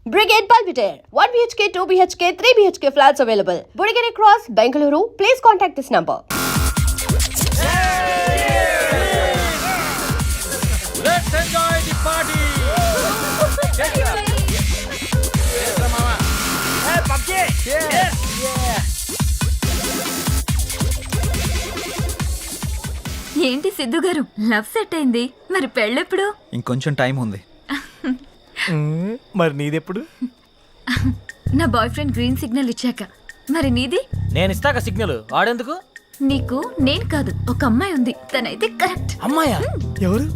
Brigade Palpitaire, 1 BHK, 2 BHK, 3 BHK flats available. Burigere Cross, Bengaluru. Please contact this number. Let's enjoy the party. Hey, PUBG. Yes. ఏంటి సిద్ధు గారు love set అయింది, మరి పెళ్ళెప్పుడు? ఇంకొంచెం time ఉంది. మరి నీదెప్పుడు? నా బాయ్ ఫ్రెండ్ గ్రీన్ సిగ్నల్ ఇచ్చాక. మరి నీది? నేను ఇస్తాక సిగ్నల్ వాడేందుకు? నీకు నేను కాదు, ఒక అమ్మాయి ఉంది, తనైతే కరెక్ట్. అమ్మాయా? ఎవరు?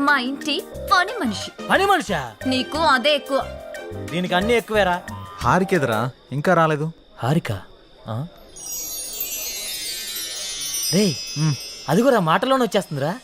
మా ఇంటి పని మనిషి. పని మనిషా? నీకు అదే ఎక్కువ. దీనికి అన్ని ఎక్కువేరా. హారికేదరా ఇంకా రాలేదు. హారిక రే, అది కూడా మాటలోనే వచ్చేస్తుందిరా.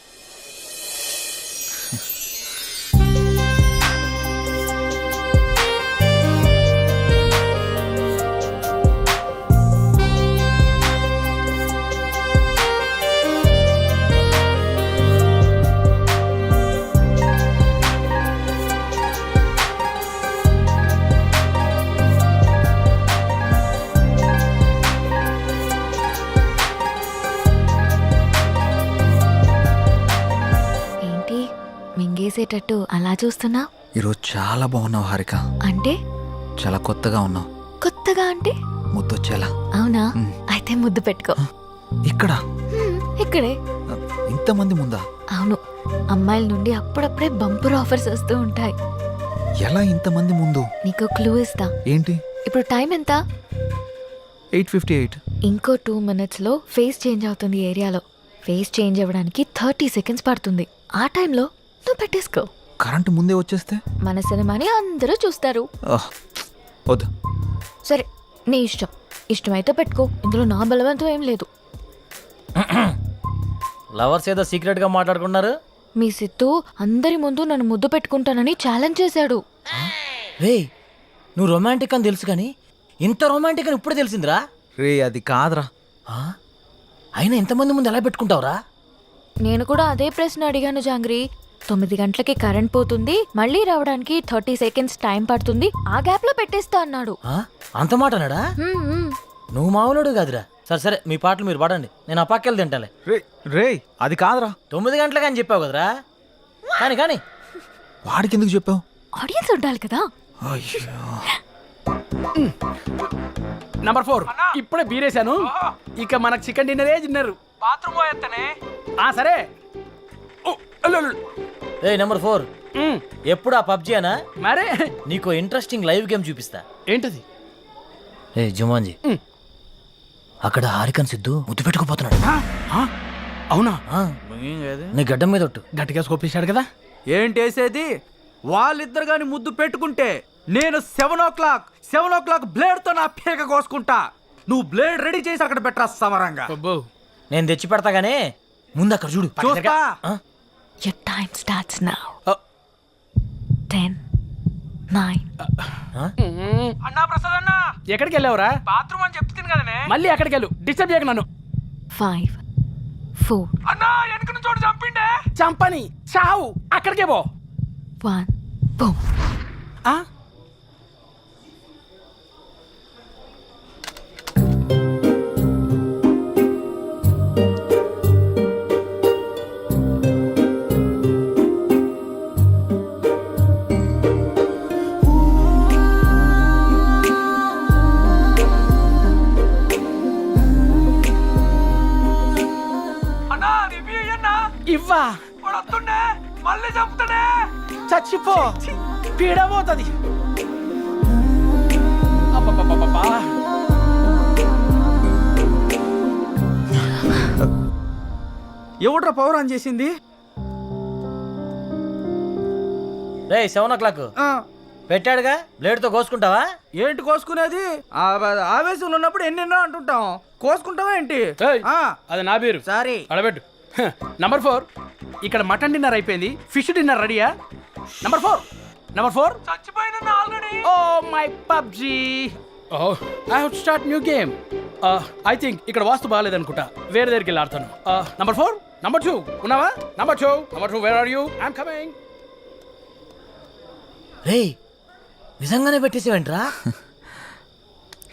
మింగేసేటట్టు అలా చూస్తున్నా. ఈరోజు చాలా బాగున్నావు హారిక. అంటే? చాలా కొత్తగా ఉన్నావు. కొత్తగా అంటే? ముద్దొచ్చేలా. అవునా? అయితే ముద్దు పెట్టుకో. ఇక్కడ? ఇక్కడే. ఇంతమంది ముందా? అవును, అమ్మాయిల నుండి అప్పుడప్పుడే బంపర్ ఆఫర్స్ వస్తూ ఉంటాయి. ఎలా ఇంతమంది ముందు? నీకు క్లూ ఇస్తా. ఏంటి? ఇప్పుడు టైం ఎంత? 8:58. ఇంకో 2 minutes లో ఫేస్ చేంజ్ అవుతుంది ఏరియాలో. ఫేస్ చేంజ్ అవ్వడానికి 30 seconds పడుతుంది. ఆ టైంలో నువ్వు పెట్టేసుకో. కరెంటు ముందే వచ్చేస్తే? మన సినిమాని అందరూ చూస్తారు. వద్దు. సరే, నీ ఇష్టం. ఇష్టమైతే పెట్టుకో, ఇందులో నా బలవంతం ఏం లేదు. లవర్స్ ఏదో సీక్రెట్ గా మాట్లాడుకున్నారు. మీ సిత్తు అందరి ముందు నన్ను ముద్దు పెట్టుకుంటానని ఛాలెంజ్ చేశాడు. రే, నువ్వు రొమాంటిక్ అని తెలుసు కానీ ఇంత రొమాంటిక్ అని ఇప్పుడు తెలిసిందిరా. రే, అది కాదురా. అయినా ఎంతమంది ముందు ఎలా పెట్టుకుంటావురా? నేను కూడా అదే ప్రశ్న అడిగాను జాంగ్రీ. 9 గంటలకి కరెంట్ పోతుంది, మళ్ళీ రావడానికి 30 seconds టైం పడుతుంది, ఆ గ్యాప్ లో పెట్టేస్తా అన్నాడు. అంత మాట అన్నాడా? నువ్వు మామూలుడు కాదురా. సరే సరే, మీ పాటలు మీరు పాడండి, నేను ఆ పక్కెళ్ళి తింటాలే. రే, అది కాదురా. 9 గంటలకి అని చెప్పావు కదరా. కానీ కానీ వాడికి ఎందుకు చెప్పావు? ఆడియన్స్ ఉండాలి కదా. నంబర్ 4 ఇప్పుడే బీరేశాను. ఇక మనకు చికెన్ డిన్నరే తిన్నారు. బాత్రూమ్ పోయేత్తనే. సరే. ఏ నెంబర్ 4, ఎప్పుడు ఆ పబ్జీ అనా? మరే నీకు ఇంట్రెస్టింగ్ లైవ్ గేమ్ చూపిస్తా. ఏంటది? ఏ జుమాన్జీ, అక్కడ హారికన్ సిద్ధు ముద్దు పెట్టుకుపోతున్నాడు. అవునా? నీ గడ్డం మీద ఒట్టు. గట్టిగా స్కోపేశాడు కదా. ఏంటేసేది? వాళ్ళిద్దరు గాని ముద్దు పెట్టుకుంటే నేను 7 o'clock బ్లేడ్ తో నా పేక కోసుకుంటా. నువ్వు బ్లేడ్ రెడీ చేసి అక్కడ పెట్టరా సమరంగా. నేను తెచ్చి పెడతా గానీ ముందు అక్కడ చూడు. చూస్తా. Your time starts now. 10, 9. అన్నా ప్రసాద్ అన్న, ఎక్కడికి వెళ్ళావురా? బాత్రూమ్ అని చెప్తుంది కదనే. మళ్ళీ ఎక్కడికి వెళ్ళు, డిస్టర్బ్ చేయకు నన్ను. 5, 4. అన్నా వెనక నుంచి చోటు చంపిండే. చంపని చావు, అక్కడికే పో. 1, boom. ఇవ్వా వస్తుండే, మళ్ళీ చంపుతాడే. చచ్చిపో, పీడబోతుంది. ఎవడ్రా పవర్ ఆన్ చేసింది? రే 7 o'clock పెట్టాడుగా, బ్లేడ్ తో కోసుకుంటావా? ఏంటి కోసుకునేది? ఆవేశంలో ఉన్నప్పుడు ఎన్నెన్నో అంటుంటాం. కోసుకుంటావా ఏంటి? అది నా పేరు. సారీ, అడబెట్టు. నంబర్ 4, ఇక్కడ మటన్ డిన్నర్ అయిపోయింది, ఫిష్ డిన్నర్ రెడీయా? నంబర్ 4 చచ్చిపోయినా already. Oh my PUBG. I have to start new game. I think ఇక్కడ వాస్తు బాగాలేదనుకుంటా, వేరే దగ్గరికి వెళ్ళి ఆడతాను. నంబర్ 4, నంబర్ 2 ఉన్నావా? Number 2 where are you? I'm coming. రే, నిజంగానే పెట్టేసేవేంట్రా?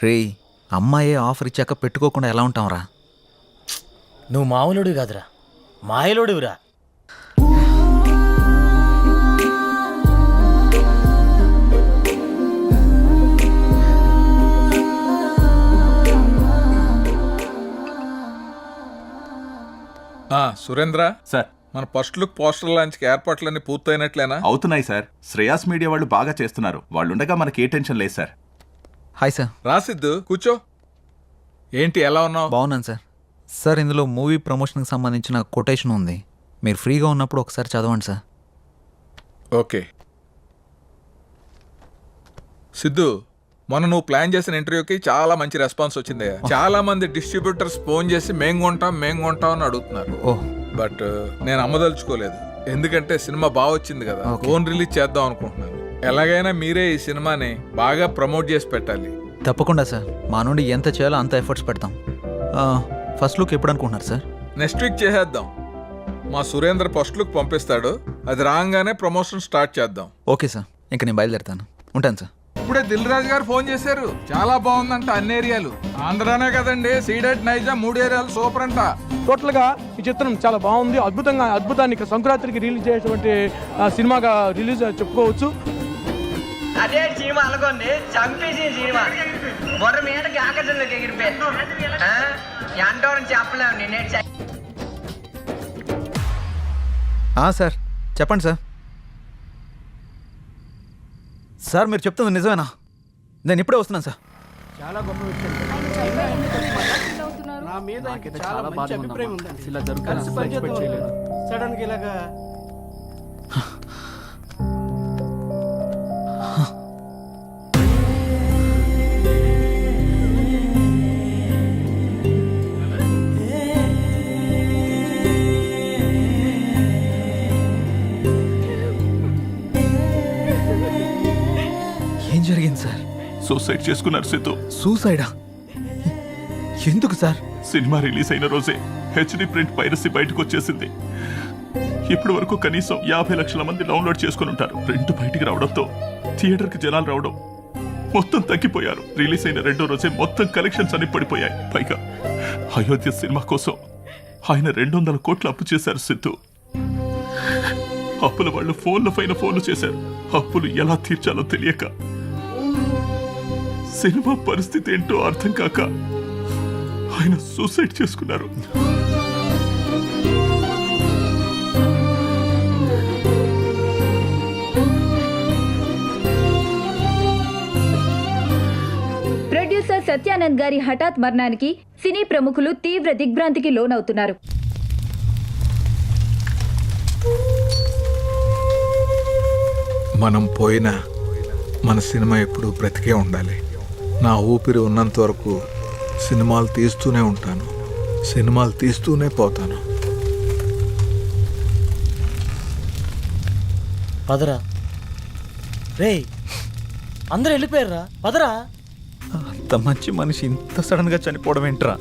రేయ్ అమ్మాయే ఆఫర్ ఇచ్చాక పెట్టుకోకుండా ఎలా ఉంటాంరా? నువ్వు మామూలుడివి కాదురా, మాయలోడివిరా. సురేంద్ర సార్ మన ఫస్ట్ లుక్ పోస్టర్ లాంచ్కి ఏర్పాట్లన్నీ పూర్తయినట్లేనా? అవుతున్నాయి సార్. శ్రేయాస్ మీడియా వాళ్ళు బాగా చేస్తున్నారు. వాళ్ళుండగా మనకి ఏ టెన్షన్ లేదు సార్. Hi sir. రాసిద్దు కూర్చో. ఏంటి ఎలా ఉన్నావు? బాగున్నాను సార్. సార్ ఇందులో మూవీ ప్రమోషన్కి సంబంధించిన కొటేషన్ ఉంది, మీరు ఫ్రీగా ఉన్నప్పుడు ఒకసారి చదవండి సార్. ఓకే. సిద్ధు, మొన్న నువ్వు ప్లాన్ చేసిన ఇంటర్వ్యూకి చాలా మంచి రెస్పాన్స్ వచ్చింది. చాలా మంది డిస్ట్రిబ్యూటర్స్ ఫోన్ చేసి మేం కొంటాం అని అడుగుతున్నారు. ఓహ్, బట్ నేను అమ్మదలుచుకోలేదు, ఎందుకంటే సినిమా బాగా వచ్చింది కదా, ఫోన్ రిలీజ్ చేద్దాం అనుకుంటున్నాను. ఎలాగైనా మీరే ఈ సినిమాని బాగా ప్రమోట్ చేసి పెట్టాలి. తప్పకుండా సార్, మా నుండి ఎంత చేయాలో అంత ఎఫర్ట్స్ పెడతాం. ఫస్ట్ లుక్ ఎప్పుడు అనుకుంటున్నారు సార్? నెక్స్ట్ వీక్ చేసేద్దాం. మా సురేంద్ర ఫస్ట్ లుక్ పంపిస్తాడు, అది రాగానే ప్రమోషన్ స్టార్ట్ చేద్దాం. ఓకే సార్, ఇంక నేను బయలుదేరుతాను. ఉంటాను సార్. ఇప్పుడే దిల్ రాజు గారు ఫోన్ చేశారు, చాలా బాగుందంట అన్ని ఏరియాలు. ఆంధ్రానే కదండి, సీడెడ్ నైజాం 3 ఏరియాలు సూపర్ అంట. టోటల్ గా ఈ చిత్రం చాలా బాగుంది. అద్భుతాన్ని సంక్రాంతికి రిలీజ్ చేసేటువంటి సినిమాగా రిలీజ్ చెప్పుకోవచ్చు. అదే సినిమా అనుకోండి, చంపేసి సినిమా బొర్ర మీదకి ఆకర్షణలోకి ఎగిరిపోయారు. ఎంతో చెప్పలేము నేనే. సార్ చెప్పండి సార్. సార్ మీరు చెప్తుంది నిజమేనా? నేను ఇప్పుడే వస్తున్నాను సార్. చాలా గొప్ప విషయం. నా మీద చాలా మంచి అభిప్రాయం ఉందండి. ఇలా జరుగుతుంది. సడన్ గా ఇలాగా ఏం జరిగింది సార్? సూసైడ్ చేసుకున్నారు సిద్ధు. సూసైడా? ఎందుకు సార్? సినిమా రిలీజ్ అయిన రోజే హెచ్డి ప్రింట్ పైరసీ బయటకు వచ్చేసింది. ఇప్పటి వరకు కనీసం 50 లక్షల మంది డౌన్లోడ్ చేసుకుని ఉంటారు. ప్రింట్ బయటికి రావడంతో థియేటర్కి జనాలు రావడం మొత్తం తగ్గిపోయారు. రిలీజ్ అయిన 2వ రోజే మొత్తం కలెక్షన్స్ అన్ని పడిపోయాయి. పైగా అయోధ్య సినిమా కోసం ఆయన 200 కోట్లు అప్పు చేశారు సిద్ధు. అప్పుల వాళ్ళు ఫోన్ల పైన ఫోన్లు చేశారు. అప్పులు ఎలా తీర్చాలో తెలియక, సినిమా పరిస్థితి ఏంటో అర్థం కాక ఆయన సూసైడ్ చేసుకున్నారు. ప్రొడ్యూసర్ సత్యానంద్ గారి హఠాత్ మరణానికి సినీ ప్రముఖులు తీవ్ర దిగ్భ్రాంతికి లోనవుతున్నారు. మనం పోయినా మన సినిమా ఎప్పుడు బ్రతికే ఉండాలి. నా ఊపిరి ఉన్నంత వరకు సినిమాలు తీస్తూనే ఉంటాను, సినిమాలు తీస్తూనే పోతాను. పదరా రే, అందరూ వెళ్ళిపోయారా? పదరా. అంత మంచి మనిషి ఇంత సడన్గా చనిపోవడం ఏంట్రా?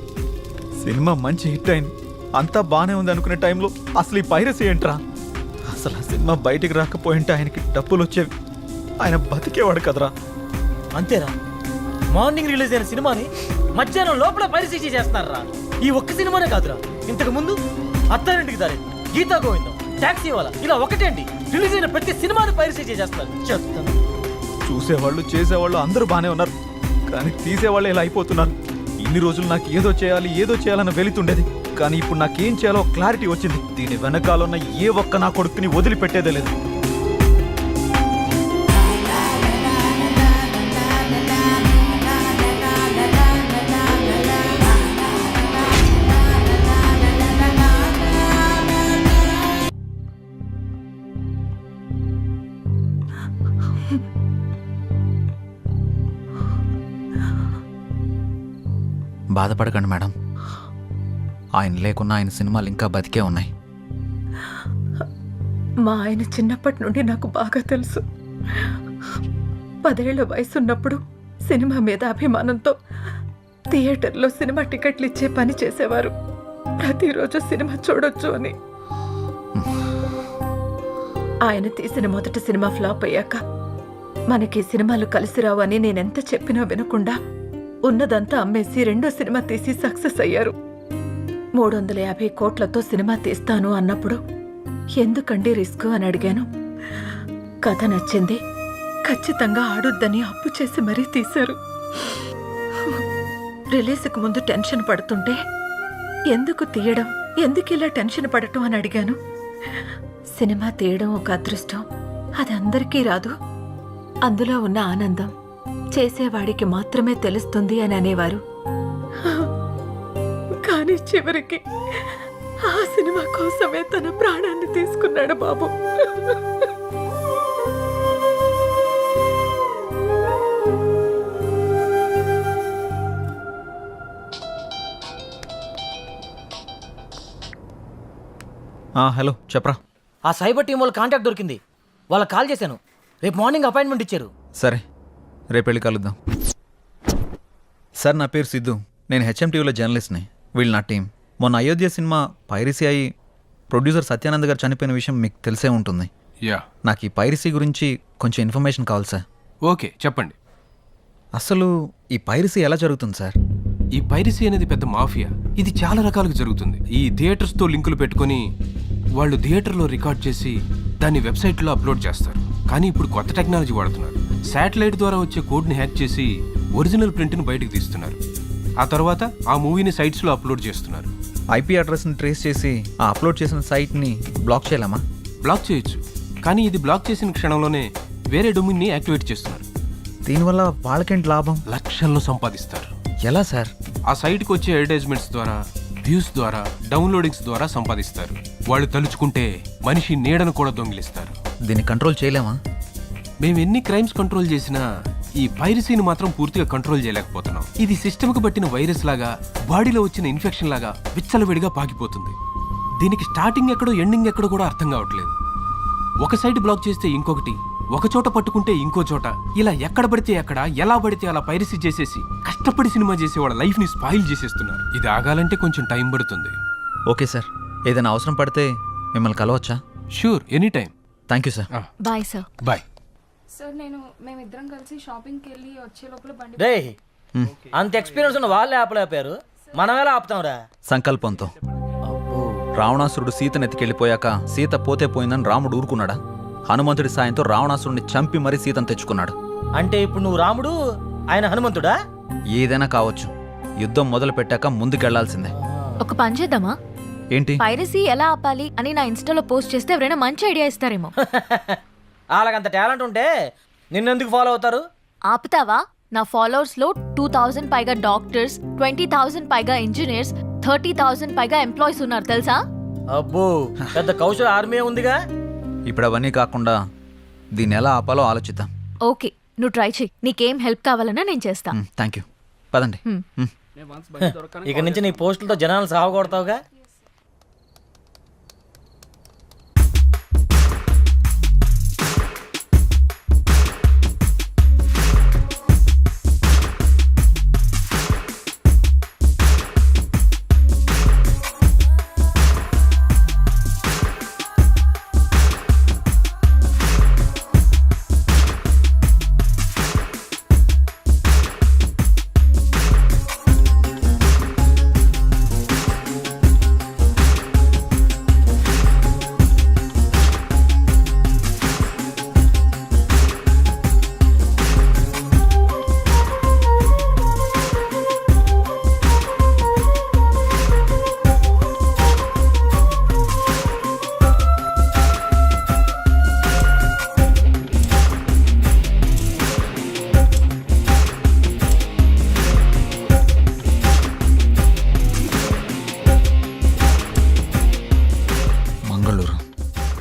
సినిమా మంచి హిట్ అయింది, అంతా బాగానే ఉంది అనుకునే టైంలో అసలు ఈ పైరసీ ఏంట్రా? అసలు ఆ సినిమా బయటికి రాకపోయింటే ఆయనకి డబ్బులు వచ్చేవి, ఆయన బతికేవాడు కదరా. అంతేరా, మార్నింగ్ రిలీజ్ అయిన సినిమాని మధ్యాహ్నం లోపల పైరసీ చేస్తున్నారా? ఈ ఒక్క సినిమానే కాదురా, ఇంతకు ముందు అత్తారింటికి దారి, గీతా గోవిందం, టాక్సీ వాలా, ఇలా ఒకటేంటి రిలీజ్ అయిన ప్రతి సినిమాని పైరసీ చేస్తారు. చెప్తాను. చూసేవాళ్ళు చేసేవాళ్ళు అందరూ బాగానే ఉన్నారు, కానీ తీసేవాళ్ళు ఇలా అయిపోతున్నారు. ఇన్ని రోజులు నాకు ఏదో చేయాలన్న వెళుతుండేది, కానీ ఇప్పుడు నాకేం చేయాలో క్లారిటీ వచ్చింది. దీని వెనకాలన్న ఏ ఒక్క నా కొడుకుని వదిలిపెట్టేదే లేదు. బాధపడకండి మేడం, ఆయన లేకున్నా ఆయన సినిమాలు ఇంకా బతికే ఉన్నాయి. మా ఆయన చిన్నప్పటి నుండి నాకు బాగా తెలుసు. 10 ఏళ్ల వయసున్నప్పుడు సినిమా మీద అభిమానంతో థియేటర్లో సినిమా టికెట్లు ఇచ్చే పని చేసేవారు. ప్రతిరోజు సినిమా చూడొచ్చు అని. ఆయన తీసిన మొదటి సినిమా ఫ్లాప్ అయ్యాక మనకి సినిమాలు కలిసి రావు అని నేనెంత చెప్పినా వినకుండా ఉన్నదంతా అమ్మేసి రెండో సినిమా తీసి సక్సెస్ అయ్యారు. 350 కోట్లతో సినిమా తీస్తాను అన్నప్పుడు ఎందుకండి రిస్క్ అని అడిగాను. కథ నచ్చింది, ఖచ్చితంగా ఆడొద్దని అప్పు చేసి మరీ తీశారు. రిలీజ్కి ముందు టెన్షన్ పడుతుంటే ఎందుకు తీయడం, ఎందుకు ఇలా టెన్షన్ పడటం అని అడిగాను. సినిమా తీయడం ఒక అదృష్టం, అది అందరికీ రాదు. అందులో ఉన్న ఆనందం చేసేవాడికి మాత్రమే తెలుస్తుంది అని అనేవారు. కానీ చివరికి ఆ సినిమా కోసమే తన ప్రాణాన్ని తీసుకున్నాడు బాబు. హలో చెప్పరా. ఆ సైబర్ టీం వాళ్ళ కాంటాక్ట్ దొరికింది. వాళ్ళకి కాల్ చేశాను. రేపు మార్నింగ్ అపాయింట్మెంట్ ఇచ్చారు. సరే రేపు వెళ్ళి కలుద్దాం. సార్ నా పేరు సిద్ధు, నేను హెచ్ఎంటీవీలో జర్నలిస్ట్ని. వీళ్ళు నా టీం. మొన్న అయోధ్య సినిమా పైరసీ అయి ప్రొడ్యూసర్ సత్యానంద్ గారు చనిపోయిన విషయం మీకు తెలిసే ఉంటుంది. యా, నాకు ఈ పైరసీ గురించి కొంచెం ఇన్ఫర్మేషన్ కావాలి సార్. ఓకే చెప్పండి. అసలు ఈ పైరసీ ఎలా జరుగుతుంది సార్? ఈ పైరసీ అనేది పెద్ద మాఫియా. ఇది చాలా రకాలుగా జరుగుతుంది. ఈ థియేటర్స్తో లింకులు పెట్టుకొని వాళ్ళు థియేటర్లో రికార్డ్ చేసి దాన్ని వెబ్సైట్లో అప్లోడ్ చేస్తారు. కానీ ఇప్పుడు కొత్త టెక్నాలజీ వాడుతున్నారు. శాటిలైట్ ద్వారా వచ్చే కోడ్ని హ్యాక్ చేసి ఒరిజినల్ ప్రింట్ని బయటకు తీస్తున్నారు. ఆ తర్వాత ఆ మూవీని సైట్స్లో అప్లోడ్ చేస్తున్నారు. ఐపీ అడ్రస్ని ట్రేస్ చేసి ఆ అప్లోడ్ చేసిన సైట్ని బ్లాక్ చేయలేమా? బ్లాక్ చేయొచ్చు, కానీ ఇది బ్లాక్ చేసిన క్షణంలోనే వేరే డొమైన్ని యాక్టివేట్ చేస్తున్నారు. దీనివల్ల వాళ్ళకేంటి లాభం? లక్షల్లో సంపాదిస్తారు. ఎలా సార్? ఆ సైట్కి వచ్చే అడ్వర్టైజ్మెంట్స్ ద్వారా, వ్యూస్ ద్వారా, డౌన్లోడింగ్స్ ద్వారా సంపాదిస్తారు. వాళ్ళు తలుచుకుంటే మనిషి నీడను కూడా దొంగిలిస్తారు. దీన్ని కంట్రోల్ చేయలేమా? మేము ఎన్ని క్రైమ్స్ కంట్రోల్ చేసినా ఈ పైరసీని మాత్రం పూర్తిగా కంట్రోల్ చేయలేకపోతున్నాం. ఇది సిస్టమ్కి పట్టిన వైరస్ లాగా, బాడీలో వచ్చిన ఇన్ఫెక్షన్ లాగా విచ్చలవిడిగా పాకిపోతుంది. దీనికి స్టార్టింగ్ ఎక్కడో ఎండింగ్ ఎక్కడో కూడా అర్థం కావట్లేదు. ఒక సైట్ బ్లాక్ చేస్తే ఇంకొకటి, ఒక చోట పట్టుకుంటే ఇంకో చోట, ఇలా ఎక్కడ పడితే ఎక్కడ, ఎలా పడితే అలా పైరసీ చేసేసి కష్టపడి సినిమా చేసే వాళ్ళ లైఫ్ని స్పాయిల్ చేసేస్తున్నారు. ఇది ఆగాలంటే కొంచెం టైం పడుతుంది. ఓకే సార్, ఏదైనా అవసరం పడితే మిమ్మల్ని కలవచ్చా? Sure, any time. Thank you sir. Bye sir. Bye. Sir మేమిద్దరం కలిసి షాపింగ్కి వెళ్ళి వచ్చే లోపల బండి రే, అంత ఎక్స్పీరియన్స్ ఉన్న వాళ్ళే ఆపలేపారు, మనం ఎలా ఆపుతాంరా? సంకల్పంతో. రావణాసురుడు సీతను ఎత్తికెళ్ళిపోయాక సీత పోతే పోయిందని రాముడు ఊరుకున్నాడా? హనుమంతుడి సాయంతో రావణాసురుడిని చంపి మరీ సీతను తెచ్చుకున్నాడు. అంటే ఇప్పుడు నువ్వు రాముడు, ఆయన హనుమంతుడా? ఏదైనా కావచ్చు, యుద్ధం మొదలు పెట్టాక ముందుకెళ్లాల్సిందే. ఒక పని చేద్దామా? ఏంటి? పైరసీ ఎలా ఆపాలి అని నా ఇన్స్టాలో పోస్ట్ చేస్తే ఎవరైనా మంచి ఐడియా ఇస్తారేమో. వాళ్ళకంత టాలెంట్ ఉంటే నిన్నెందుకు ఫాలో అవుతారు? ఆపుతావా? నా ఫాలోవర్స్ లో 2000 పైగా డాక్టర్స్, 20,000 పైగా ఇంజనీర్స్, 30,000 పైగా ఎంప్లాయీస్ ఉన్నారు తెలుసా? అబ్బో, పెద్ద కౌశల ఆర్మీ ఉందిగా. ఇప్పుడు అవన్నీ కాకుండా దీన్ని ఎలా ఆపాలో ఆలోచిద్దాం. ఓకే, నువ్వు ట్రై చెయ్యి. నీకేం హెల్ప్ కావాలన్నా నేను చేస్తా. Thank you. పదండి. ఇక నుంచి నీ పోస్టులతో జనాలు సాగొడతావుగా.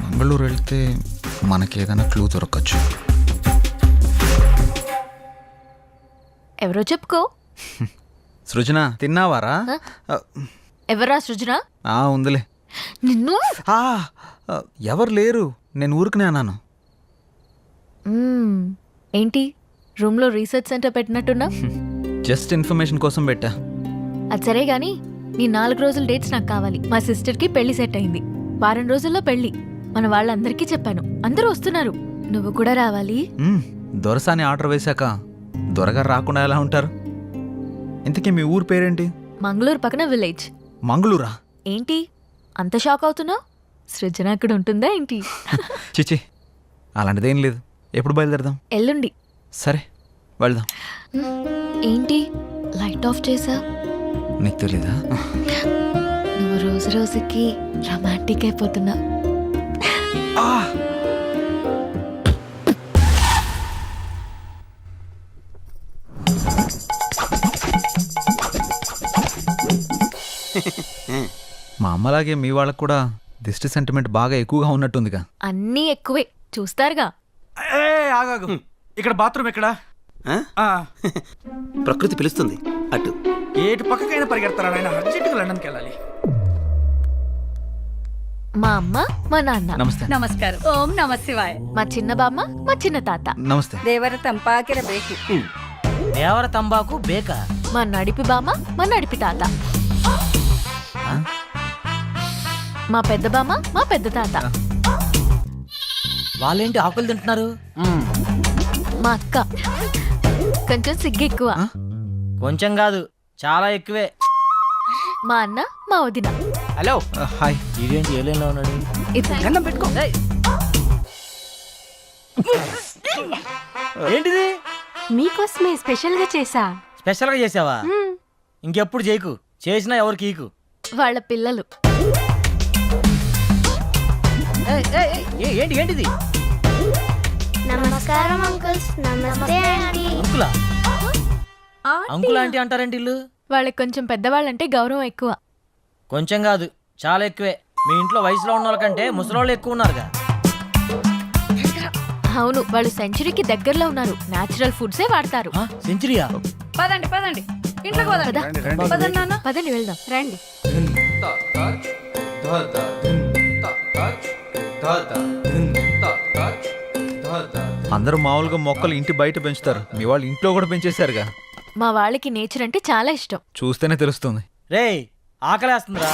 మంగళూరు వెళ్తే మనకేదైనా క్లూ దొరకచ్చు. ఎవరో చెప్పుకో. సృజన, తిన్నావారా? ఎవరా సృజన? ఉందిలే. నిన్ను ఎవరు లేరు, నేను ఊరుకునే అన్నాను. ఏంటి రూమ్ లో రీసెర్చ్ సెంటర్ పెట్టినట్టున్నా? జస్ట్ ఇన్ఫర్మేషన్ కోసం పెట్టా. అది సరే గాని నీ 4 రోజుల డేట్స్ నాకు కావాలి. మా సిస్టర్ కి పెళ్లి సెట్ అయింది. వారం రోజుల్లో పెళ్లి. మన వాళ్ళందరికీ చెప్పాను, అందరూ వస్తున్నారు. నువ్వు కూడా రావాలి. దొరసాని ఆర్డర్ వేశాక దొరగారు రాకుండా ఎలా ఉంటారు? ఇంతకీ మీ ఊరు పేరేంటి? మంగళూరు పక్కన విలేజ్. మంగళూరా? ఏంటి అంత షాక్ అవుతున్నావు? సృజన అక్కడ ఉంటుందా ఏంటి? చిచి, అలాంటిదేం లేదు. ఎప్పుడు బయలుదేరదాం? ఎల్లుండి. సరే వెళ్దాం. ఏంటి లైట్ ఆఫ్ చేసా? నీకు తెలీదా? నువ్వు రోజు రోజుకి రొమాంటిక్ అయిపోతున్నా. మా అమ్మలాగే మీ వాళ్ళకు కూడా దిష్టి సెంటిమెంట్ బాగా ఎక్కువగా ఉన్నట్టుందిగా. అన్నీ ఎక్కువే చూస్తారుగా. ఏ ఆగాగు, ఇక్కడ బాత్రూమ్ ఎక్కడ? ప్రకృతి పిలుస్తుంది అటు. ఏటు పక్కకైనా పరిగెడతారా నాయన? అర్జెంటుగా లండన్కి వెళ్ళాలి. మా అమ్మ మా నాన్న. నమస్తే. నమస్కారం. ఓం నమ శివాయ. మా చిన్న బామ్మ మా చిన్న తాత. నమస్తే. దేవర తంపాకిర బేకి. దేవర తంబాకు బేక. మా నడిపి బామ్మ మా నడిపి తాత. మా పెద్ద బామ్మ మా పెద్ద తాత. వాళ్ళేంటి ఆకులు తింటున్నారు? మా అక్క కొంచెం సిగ్గు ఎక్కువ. కొంచెం కాదు, చాలా ఎక్కువే. మా అన్న మా వదిన. హలో. హాయ్. ఇదేంటి ఏలైనా ఉన్నాడు? గంధం పెట్టుకో. ఏంటిది? మీకోసమే స్పెషల్ గా చేసా. స్పెషల్ గా చేసావా? ఇంకెప్పుడు చేయకు, చేసినా ఎవరికి ఈకు. వాళ్ళ పిల్లలు. ఏంటి ఏంటిది? నమస్కారం అంకుల్స్. నమస్తే ఆంటీ. అంకులా? అంకుల్ ఆంటీ అంటారేంటి ఇల్లు? వాళ్ళకి కొంచెం పెద్దవాళ్ళంటే గౌరవం ఎక్కువ. కొంచెం కాదు, చాలా ఎక్కువే. మీ ఇంట్లో వయసులో ఉన్న వాళ్ళకంటే ముసలోళ్ళు ఎక్కువ ఉన్నారుగా. అవును, వాళ్ళు సెంచరీకి దగ్గరలో ఉన్నారు. నేచురల్ ఫుడ్సే వాడతారు. సెంచరీయా? పదండి పదండి, ఇంట్లోకి పదండి. పదండి నాన్న. పదండి వెళ్దాం. రండి. అందరూ మామూలుగా మొక్కలు ఇంటి బయట పెంచుతారు, మీ వాళ్ళు ఇంట్లో కూడా పెంచేశారుగా. మా వాళ్ళకి నేచర్ అంటే చాలా ఇష్టం. చూస్తేనే తెలుస్తుంది. రేయ్, ఆకలేస్తుందిరా.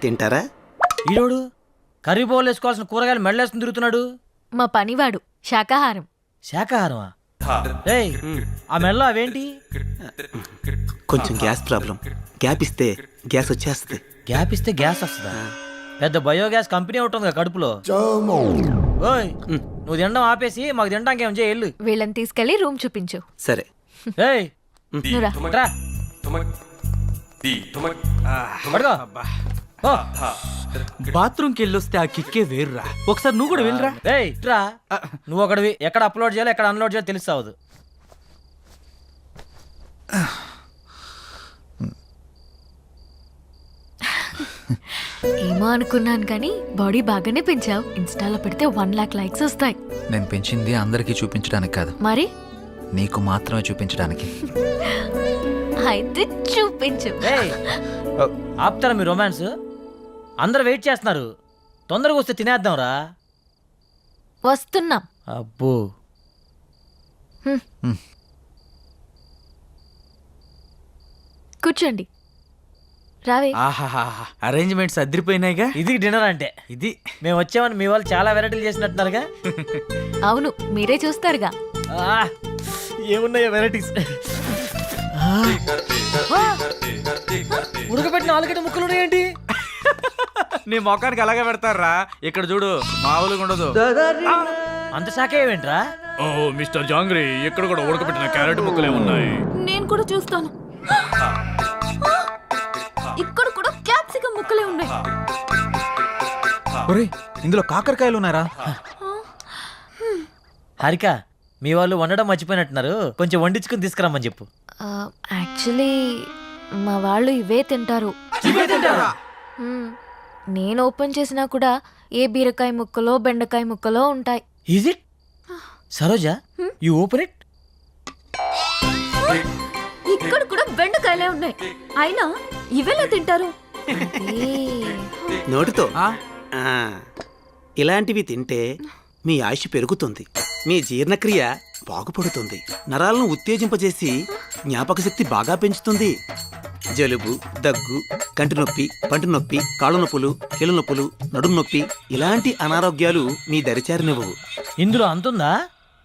తింటారా? ఈరోడు కర్రీ బౌల్ వేసుకోవాల్సిన కూరగాయలు మెడలేసుకుని తిరుగుతున్నాడు. మా పనివాడు శాకాహారం. శాకాహారమా? రేయ్, ఆ మెడలో అవేంటి? కొంచెం గ్యాస్ ప్రాబ్లం. గ్యాప్ ఇస్తే గ్యాస్ వచ్చేస్తుంది. గ్యాప్ ఇస్తే గ్యాస్ వస్తుందా? పెద్ద బయోగ్యాస్ కంపెనీ ఒకటి ఉంది కడుపులో. ఓయ్, నువ్వు తినడం ఆపేసి మాకు తినడానికి ఏం చేయాలి? వీళ్ళని తీసుకెళ్లి రూమ్ చూపించు. సరే. ఏయ్, నువ్వురా. రా. పడుకో. ఓ. బాత్రూమ్కి వెళ్ళొస్తే ఆ కిక్కే వేర్రా. ఒకసారి నువ్వు కూడా వెళ్ళరా. ఏయ్, రా. నువ్వు ఒకడివి. ఎక్కడ అప్లోడ్ చేయాలో ఎక్కడ అన్లోడ్ చేయాలో తెలుస్తావదు. ఏమో అనుకున్నాను కానీ బాడీ బాగానే పెంచావు. ఇన్స్టాలో పెడితే 1 lakh లైక్స్ వస్తాయి. నేను పెంచింది అందరికీ చూపించడానికి కాదు, మరి నీకు మాత్రమే చూపించడానికి. అయితే చూపించు. ఏయ్, ఆపుతారా మీ రొమాన్స్? అందరు వెయిట్ చేస్తున్నారు. తొందరగా వస్తే తినేద్దాం రా. వస్తున్నాం. అబ్బో. కూర్చోండి. రావే. ఆహాహా, అరేంజ్మెంట్స్ అదిరిపోయినాయిగా. ఇది డిన్నర్ అంటే. ఇది మేము వచ్చామని మీ వాళ్ళు చాలా వెరైటీలు చేసినట్టున్నారుగా. అవును, మీరే చూస్తారుగా. ఏమున్నాయో వెరైటీస్. ఉడకబెట్టిన ఆలుగడ్డ ముక్కలు ఉన్నాయేంటి? నీ మొఖానికి అలాగే పెడతారా. ఇక్కడ చూడు, మామూలుగా ఉండదు. అంత శాఖ ఏమేంట్రా? ఓ మిస్టర్ జాంగ్రీ, ఇక్కడ కూడా ఉడకబెట్టిన క్యారెట్ ముక్కలే ఉన్నాయి. నేను కూడా చూస్తాను. ఇక్కడ కూడా క్యాప్సికం ముక్కలే ఉన్నాయి. ఒరేయ్, ఇందులో కాకరకాయలు ఉన్నారా? హారిక, మీ వాళ్ళు వండడం మర్చిపోయినట్టున్నారు. కొంచెం వండించుకుని తీసుకురమ్మని చెప్పు. యాక్చువల్లీ మా వాళ్ళు ఇవే తింటారు. నేను ఓపెన్ చేసినా కూడా ఏ బీరకాయ ముక్కలో బెండకాయ ముక్కలో ఉంటాయి. Is it? Saroja, you open it. ఇక్కడ కూడా బెండకాయలే ఉన్నాయి, అయినా ఇవేలా తింటారు? నోటితో. ఇలాంటివి తింటే మీ ఆయుష్ పెరుగుతుంది, మీ జీర్ణక్రియ బాగుపడుతుంది, నరాలను ఉత్తేజింపజేసి జ్ఞాపక శక్తి బాగా పెంచుతుంది. జలుబు, దగ్గు, కంటి నొప్పి, పంటి నొప్పి, కాళ్ళు నొప్పులు, కీళ్ళ నొప్పులు, నడుము నొప్పి ఇలాంటి అనారోగ్యాలు మీ దరిచారినివ్వవు. ఇందులో అంతుందా?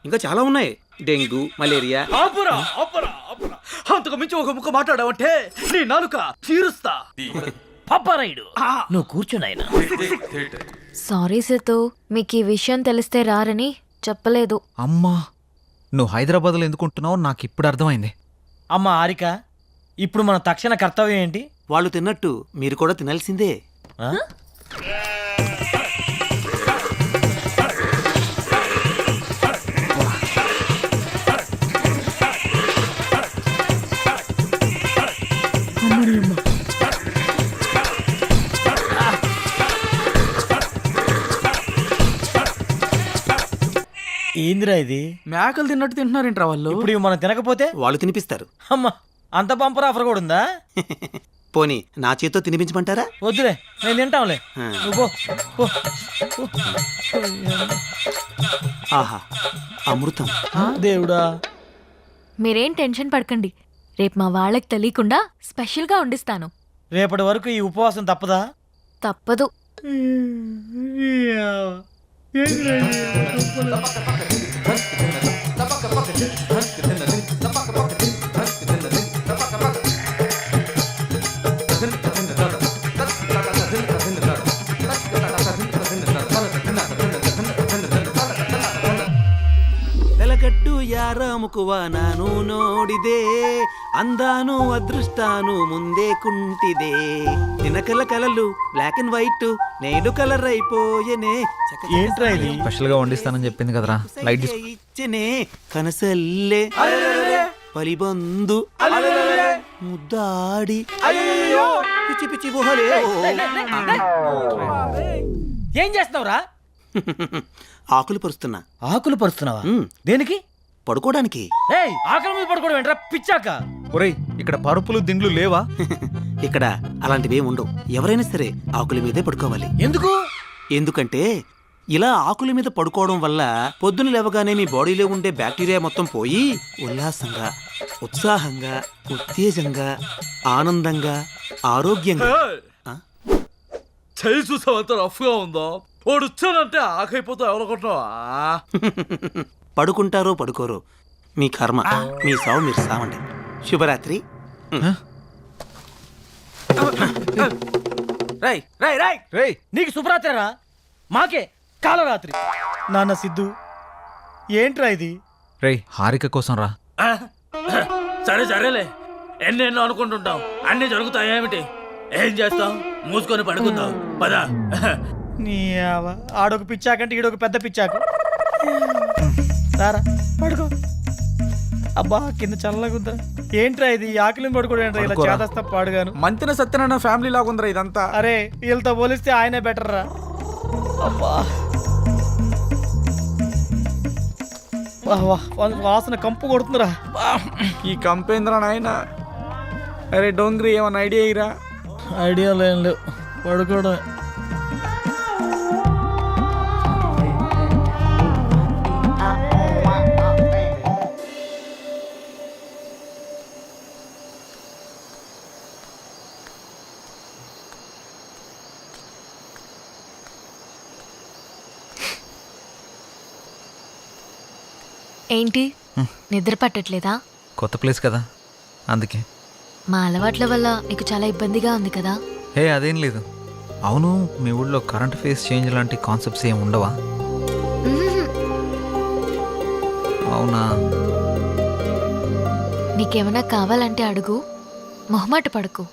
ఇంకా చాలా ఉన్నాయి. Dengue, malaria. ఆపురా ఆపురా ఆపురా, అంతకు మించి ఒక ముక్క మాట్లాడావంటే నీ నాలుక చీరుస్తా. పప్పరాయుడు నువ్వు కూర్చున్నాయినా. సారీ సేతు, మీకు ఈ విషయం తెలిస్తే రారని చెప్పలేదు. అమ్మా, నువ్వు హైదరాబాద్లో ఎందుకుంటున్నావు నాకు ఇప్పుడు అర్థమైంది. అమ్మ హారిక, ఇప్పుడు మన తక్షణ కర్తవ్యం ఏంటి? వాళ్ళు తిన్నట్టు మీరు కూడా తినాల్సిందే. ఆ? ఏందిరా ఇది? మేకలు తిన్నట్టు తింటున్నారేంట్రా వాళ్ళు? ఇప్పుడు ఇవి మనం తినకపోతే వాళ్ళు తినిపిస్తారు. అమ్మా, అంత బంపర్ ఆఫర్ కూడా ఉందా? పోనీ నా చేతితో తినిపించమంటారా? వద్దులే, నేను తింటాంలే. నువ్వు పో, పో, పో. ఆహా, అమృతం. దేవుడా. మీరేం టెన్షన్ పడకండి, రేపు మా వాళ్ళకి తెలియకుండా స్పెషల్గా వండిస్తాను. రేపటి వరకు ఈ ఉపవాసం తప్పదా? తప్పదు. వెలగట్టు యారాముకువ ನಾನು ನೋಡಿದೆ అందాను అదృష్టాను ముందే కుంటిదే నినకల కలలు బ్లాక్ అండ్ వైట్ నేడు కలర్ అయిపోయనే ఏంట్రా ఇది? స్పెషల్గా వండిస్తానని చెప్పింది కదరా, లైట్ తీసుకో. ఇచ్చనే కనసల్లే పలిబందు ముద్దాడి పిచ్చి పిచ్చి గుహలే. ఏం చేస్తున్నావురా? ఆకులు పరుస్తున్నా. ఆకులు పరుస్తున్నావా? దేనికి? పడుకోవడానికి. ఏయ్, ఆకలి మీద పడుకోవడం ఏంట్రా పిచ్చాక? ఒరేయ్, ఇక్కడ పరుపులు దిండ్లు లేవా? ఇక్కడ అలాంటివి ఉండవు. ఎవరైనా సరే ఆకుల మీదే పడుకోవాలి. ఎందుకు? ఎందుకంటే ఇలా ఆకుల మీద పడుకోవడం వల్ల పొద్దున లేవగానే మీ బాడీలో ఉండే బ్యాక్టీరియా మొత్తం పోయి ఉల్లాసంగా, ఉత్సాహంగా, ఉత్తేజంగా, ఆనందంగా, ఆరోగ్యంగా. చేయి చూసావు అంత రఫ్గా ఉందో? వాడు వచ్చానంటే ఆకైపోతావు ఎవరనుకుంటున్నావా? పడుకుంటారో పడుకోరో మీ కర్మ, మీ సావు మీరు సావండి. శుభరాత్రి. రై రై రై రేయ్, నీకు శుభరాత్రిరా, మాకే కాలరాత్రి. నాన్న సిద్ధు, ఏంట్రా ఇది? రేయ్, హారిక కోసం రా. సరే సరేలే, ఎన్నెన్నో అనుకుంటుంటాం, అన్నీ జరుగుతాయేమిటి? ఏం చేస్తాం? మూసుకొని పడుకుందాం పద. నీ ఆడొక పిచ్చాకంటే ఈడొక పెద్ద పిచ్చాకు. సారా పడుకో. అబ్బా, కింద చల్లగుందా. ఏంట్రా ఇది? ఆకలి పడుకోవడం ఏంట్రా ఇలా చేదస్తా పాడుగాను? మంతిన సత్యనారాయణ ఫ్యామిలీ లాగుందిరా ఇదంతా. అరే, వీళ్ళతో పోలిస్తే ఆయనే బెటర్ రా. అబ్బా, వాసన కంపు కొడుతుందిరా. ఈ కంపేంద్ర నాయన. అరే డోంగ్రీ, ఏమన్నా ఐడియా ఇరా? ఐడియాలు ఏం లేవు, పడుకోవడం. ఏంటి, నిద్ర పట్టట్లేదా? కొత్త ప్లేస్ కదా, అందుకే. మా అలవాట్ల వల్ల నీకు చాలా ఇబ్బందిగా ఉంది కదా? హే, అదేం లేదు. అవును, మీ ఊళ్ళో కరెంట్ ఫేస్ చేంజ్ లాంటి కాన్సెప్ట్స్ ఏమి ఉండవా? అవునా? నీకేమైనా కావాలంటే అడుగు, మొహమాట పడకు.